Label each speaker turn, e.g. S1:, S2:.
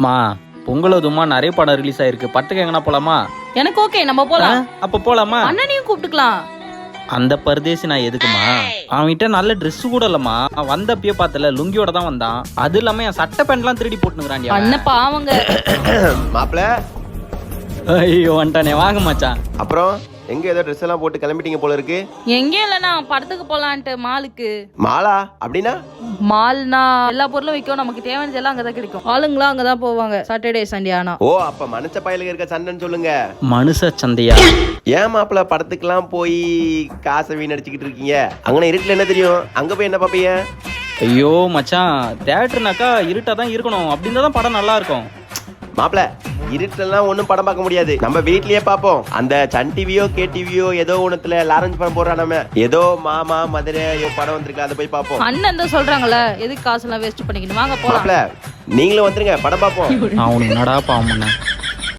S1: மா பொங்கல் அதுமா நிறைய படம் ரிலீஸ் ஆயிருக்கு. படத்துக்கு எங்கன்னா போலாமா?
S2: எனக்கு ஓகே, நம்ம போலாம்.
S1: அப்ப போலாமா?
S2: அண்ணனையும் கூப்பிட்டுக்கலாம்.
S1: அந்த பரதேசி நான் எதுக்குமா? அவன்கிட்ட நல்ல ட்ரெஸ் கூட இல்லம்மா. அவன் வந்தப்பயே பார்த்தல லுங்கியோட தான் வந்தான். அது இல்லாம என் சட்டை பேண்ட்லாம் திருடி போட்டுனுக்குறான்டி.
S2: அண்ணன் பாவங்க.
S3: மாப்பிள்ள
S1: ஐயோ வந்துட்டானே. வாங்க மச்சான்.
S3: அப்புறம் எங்க ஏதோ ட்ரெஸ் எல்லாம் போட்டு கிளம்பிட்டீங்க போல இருக்கு.
S2: எங்கேயும் இல்லைண்ணா, படத்துக்கு போலான்ட்டு மாலுக்கு.
S3: மாலா அப்படின்னா?
S2: மால்னா எல்லா பொருளும் விற்கும், நமக்கு தேவையானது எல்லாம் அங்கதான் கிடைக்கும். ஆளுங்களாம் அங்கதான் போவாங்க சாட்டர்டே சண்டே. ஆனா
S3: ஓ அப்ப மனுஷ பயலுக்கு இருக்க சண்டைன்னு சொல்லுங்க.
S1: மனுஷ சந்தையா?
S3: ஏன் மாப்பிள்ள படத்துக்கெல்லாம் போய் காசை வீணடிச்சுக்கிட்டு இருக்கீங்க? அங்கே இருட்டுல என்ன தெரியும்? அங்க போய் என்ன பாப்பீங்க?
S1: ஐயோ மச்சான், தியேட்டர்னாக்கா இருட்டா தான் இருக்கணும். அப்படின்னு தான் படம் நல்லா இருக்கும்.
S3: மாப்பிள்ள இருட்டுலாம் ஒன்றும் படம் பார்க்க முடியாது. நம்ம வீட்லயே பார்ப்போம். அந்த சன் டிவியோ கே டிவியோ ஏதோ ஒண்ணுத்துல லாரன்ஸ் படம் போடுறா. நம்ம ஏதோ மாமா மதுரை படம் வந்திருக்கு, அதை போய் பார்ப்போம்.
S2: அண்ணன் தான் சொல்றாங்கல்ல, எதுக்கு காசு எல்லாம் வேஸ்ட் பண்ணிக்கணும். வாங்க போலாம்.
S3: மாப்பிள்ள நீங்களும் வந்துருங்க, படம் பார்ப்போம்.
S1: அவனுக்கு என்னடா பாவம் பண்ண.